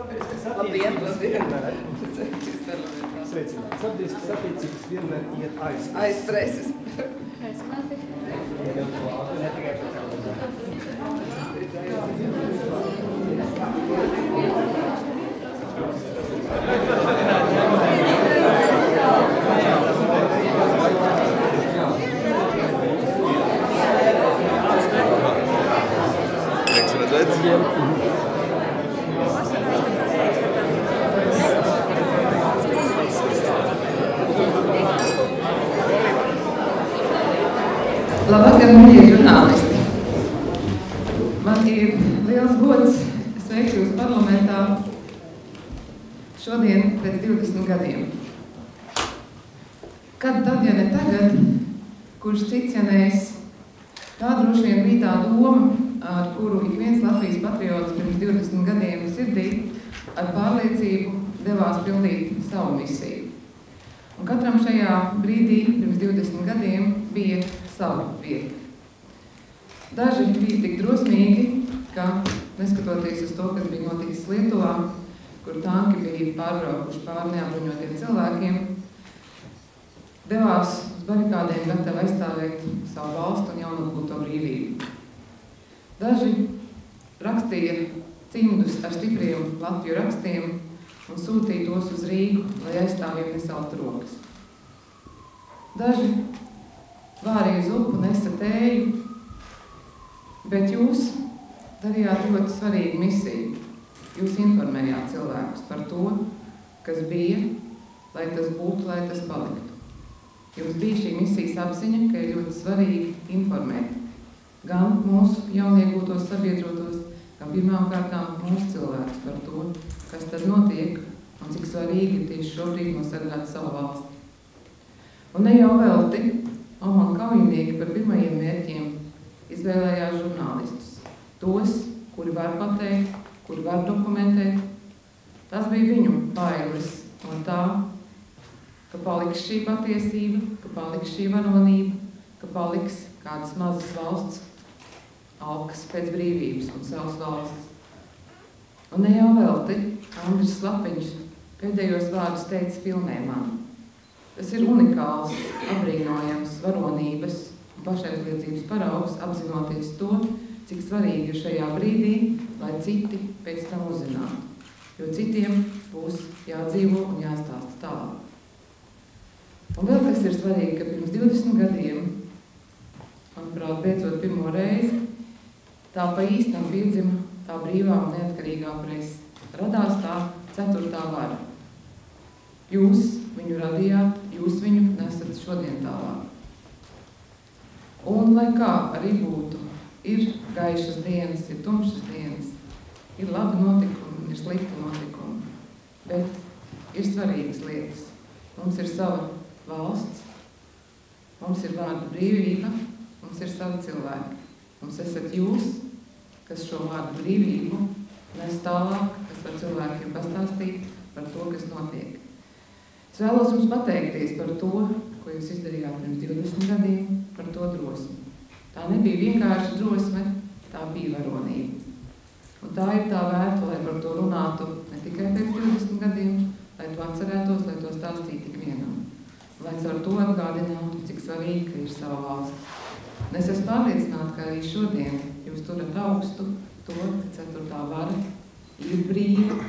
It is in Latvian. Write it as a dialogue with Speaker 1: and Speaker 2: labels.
Speaker 1: Labdien! Sveicināt. Sabiedriskas attiecības vienmēr iet aiz
Speaker 2: streses.
Speaker 3: Sveicināti.
Speaker 4: Prieks redzēt.
Speaker 2: Labvakar, mīļie žurnālisti! Man ir liels gods sveikt jūs parlamentā šodien pēc 20 gadiem. Kad tad, ja ne tagad, kurš cits, ja nees, tā droši vien bija tā doma, ar kuru ik viens Latvijas patriots pirms 20 gadiem sirdī ar pārliecību devās pildīt savu misiju. Un katram šajā brīdī pirms 20 gadiem bija sava vieta. Daži bija tik drosmīgi, ka, neskatoties uz to, kas bija noticis Lietuvā, kur tanki bija pārbraukuši pār neapbruņotiem cilvēkiem, devās uz barikādiem gatavi aizstāvēt savu valstu un jaunatgūto brīvību. Daži rakstīja cimdus ar stipriem latviju rakstiem un sūtīja tos uz Rīgu, lai aizstāvjiem nesaltu rokas. Daži vārīja uz upu, nesa tēju, bet jūs darījāt ļoti svarīgu misiju. Jūs informējāt cilvēkus par to, kas bija, lai tas būtu, lai tas paliktu. Jums bija šī misijas apziņa, ka ir ļoti svarīgi informēt gan mūsu jauniegūtos sabiedrotos, gan pirmām kārtām mūsu cilvēkus par to, kas tad notiek un cik svarīgi ir tieši šobrīd nosargāt savu valsti. Un ne jau velti Omona kaujinieki par pirmajiem mērķiem izvēlējās žurnālistus. Tos, kuri var pateikt, kuri var dokumentēt. Tas bija viņu bailes no tā, ka paliks šī patiesība, ka paliks šī varonība, ka paliks kādas mazas valsts alkas pēc brīvības un savas valsts. Un ne jau velti Andris Slapiņš pēdējos vārdus teica filmē man. Tas ir unikāls, apbrīnojams varonības un pašaizliedzības paraugs, apzinoties to, cik svarīgi ir šajā brīdī, lai citi pēc tam uzzinātu, jo citiem būs jādzīvo un jāstāsta tālāk. Un vēl kas ir svarīgi, ka pirms 20 gadiem, manuprāt, beidzot pirmo reizi, tā pa īstam piedzima tā brīvā un neatkarīgā presa. Radās tā 4. vara. Jūs viņu radījāt, jūs viņu nesat šodien tālāk. Un lai kā arī būtu, ir gaišas dienas, ir tumšas dienas, ir labi notikumi, ir slikti notikumi, bet ir svarīgas lietas. Mums ir sava valsts, mums ir vārda brīvība, mums ir savi cilvēki. Mums esat jūs, kas šo vārdu brīvību nes tālāk, kas var cilvēkiem pastāstīt par to, kas notiek. Es vēlos jums pateikties par to, ko jūs izdarījāt pirms 20 gadiem, par to drosmi. Tā nebija vienkārši drosme, tā bija varonība. Un tā ir tā vērta, lai par to runātu ne tikai pēc 20 gadiem, lai to atcerētos, lai to stāstītu tik vienam. Lai ar to atgādinātu, cik svarīgi ir sava valsts. Un es esmu pārliecināta, ka arī šodien jūs turat augstu to, ka 4. vara ir brīva,